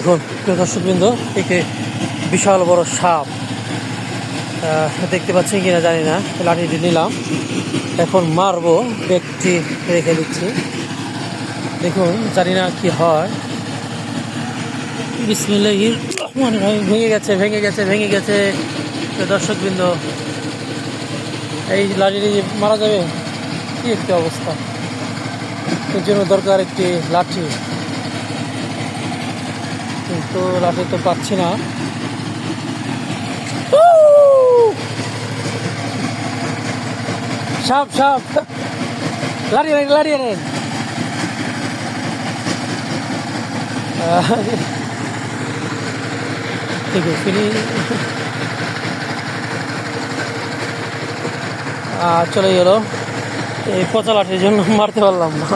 দেখুন প্রিয় দর্শকবৃন্দ, একে বিশাল বড় সাপ দেখতে পাচ্ছেন কিনা জানি না। লাঠিটি নিলাম, এখন মারবো, ব্যাগটি রেখে দিচ্ছি। দেখুন জানি না কি হয়। বিসমিল্লাহির রহমানির রহিম। ভেঙে গেছে প্রিয় দর্শকবৃন্দ, এই লাঠিটি মারা যাবে, কি একটি অবস্থা। এর জন্য দরকার একটি লাঠি, কিন্তু লাঠি তো পাচ্ছি না। সাপ সাপ, লাড়িয়ে নেন। ঠিক আছে, ফিনি চলে গেল। এই পচা লাঠির জন্য মারতে পারলাম না।